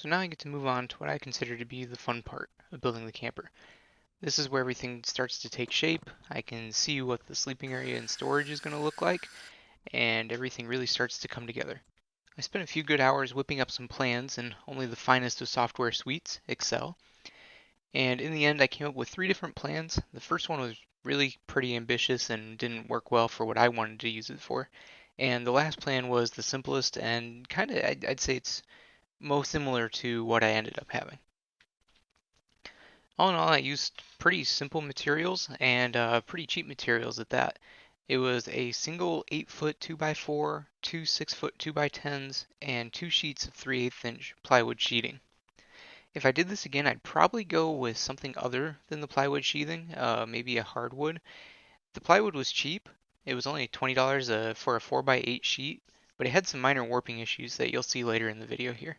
So now I get to move on to what I consider to be the fun part of building the camper. This is where everything starts to take shape. I can see what the sleeping area and storage is going to look like, and everything really starts to come together. I spent a few good hours whipping up some plans in only the finest of software suites, Excel, and in the end I came up with 3 different plans. The first one was really pretty ambitious and didn't work well for what I wanted to use it for. And the last plan was the simplest and kind of, I'd say it's most similar to what I ended up having. All in all, I used pretty simple materials and pretty cheap materials at that. It was a single 8-foot 2x4, 2 6-foot 2x10s, and 2 sheets of 3/8 inch plywood sheeting. If I did this again, I'd probably go with something other than the plywood sheathing, maybe a hardwood. The plywood was cheap. It was only $20 for a 4x8 sheet, but it had some minor warping issues that you'll see later in the video here.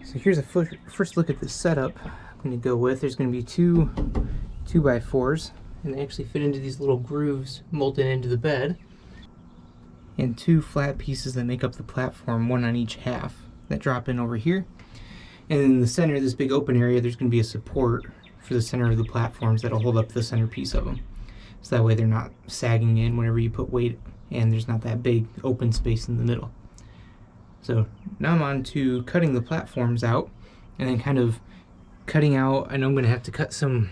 So here's a first look at the setup I'm going to go with. There's going to be two 2x4s, and they actually fit into these little grooves molded into the bed, and 2 flat pieces that make up the platform, one on each half, that drop in over here. And in the center of this big open area, there's going to be a support for the center of the platforms that'll hold up the center piece of them. So that way they're not sagging in whenever you put weight, and there's not that big open space in the middle. So now I'm on to cutting the platforms out, and then kind of cutting out, I know I'm going to have to cut some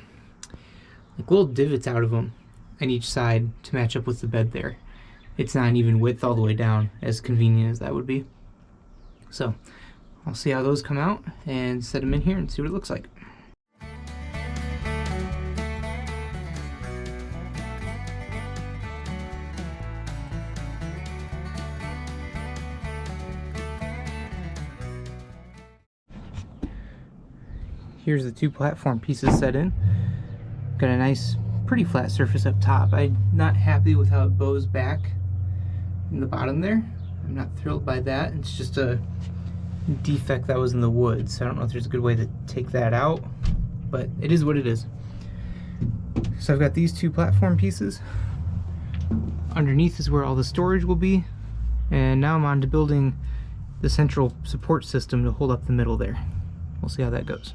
like little divots out of them on each side to match up with the bed there. It's not an even width all the way down, as convenient as that would be. So I'll see how those come out and set them in here and see what it looks like. Here's the 2 platform pieces set in. Got a nice, pretty flat surface up top. I'm not happy with how it bows back in the bottom there. I'm not thrilled by that. It's just a defect that was in the wood, so I don't know if there's a good way to take that out, but it is what it is. So I've got these 2 platform pieces. Underneath is where all the storage will be, and now I'm on to building the central support system to hold up the middle there. We'll see how that goes.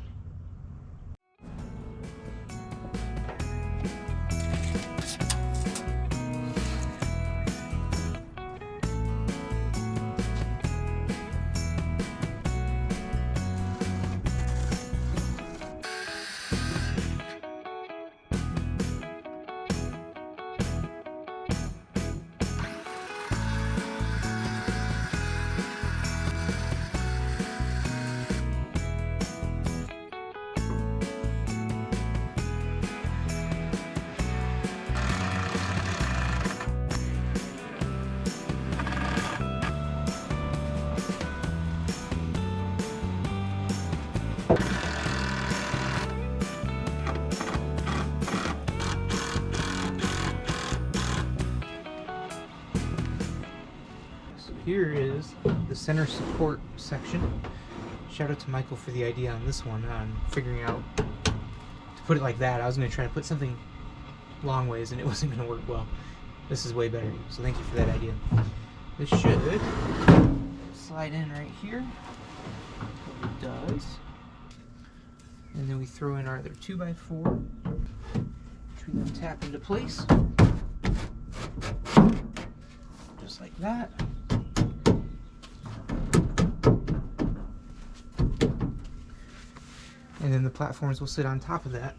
Here is the center support section. Shout out to Michael for the idea on this one, on figuring out to put it like that. I was going to try to put something long ways and it wasn't going to work well. This is way better, so thank you for that idea. This should slide in right here. It does. And then we throw in our other 2x4, which we then tap into place. Just like that. And then the platforms will sit on top of that.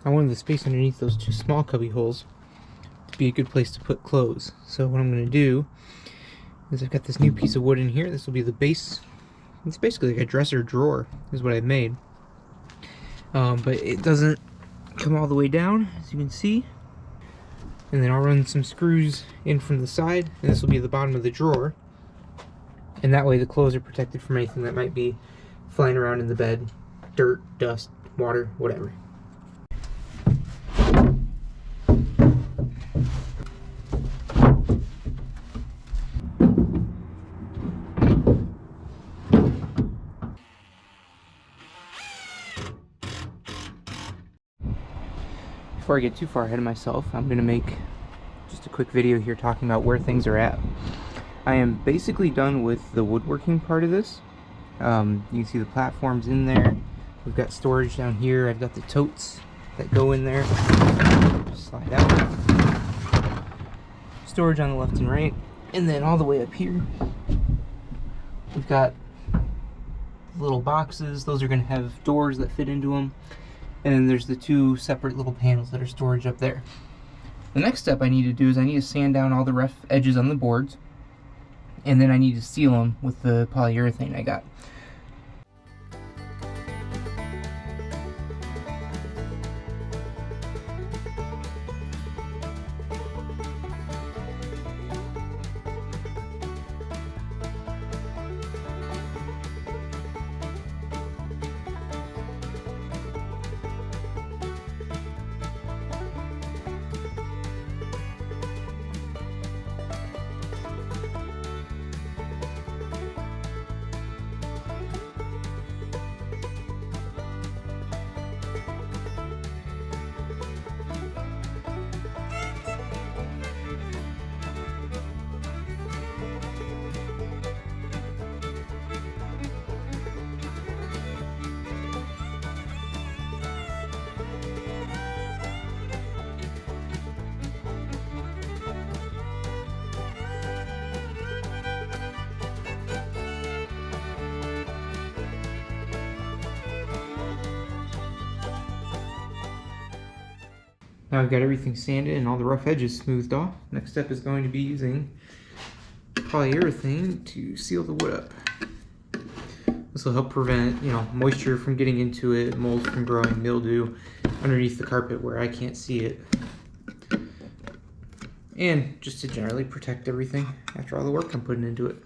I wanted the space underneath those two small cubby holes to be a good place to put clothes. So what I'm going to do is I've got this new piece of wood in here. This will be the base. It's basically like a dresser drawer is what I've made. But it doesn't come all the way down, as you can see. And then I'll run some screws in from the side, and this will be the bottom of the drawer. And that way the clothes are protected from anything that might be flying around in the bed. Dirt, dust, water, whatever. Before I get too far ahead of myself, I'm going to make just a quick video here talking about where things are at. I am basically done with the woodworking part of this. You can see the platforms in there. We've got storage down here. I've got the totes that go in there. Slide out. Storage on the left and right. And then all the way up here, we've got little boxes. Those are going to have doors that fit into them. And then there's the two separate little panels that are storage up there. The next step I need to do is I need to sand down all the rough edges on the boards. And then I need to seal them with the polyurethane I got. Now I've got everything sanded and all the rough edges smoothed off. Next step is going to be using polyurethane to seal the wood up. This will help prevent, moisture from getting into it, mold from growing, mildew underneath the carpet where I can't see it. And just to generally protect everything after all the work I'm putting into it.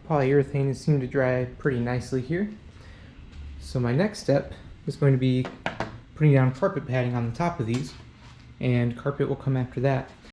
Polyurethane has seemed to dry pretty nicely here. So my next step is going to be putting down carpet padding on the top of these, and carpet will come after that.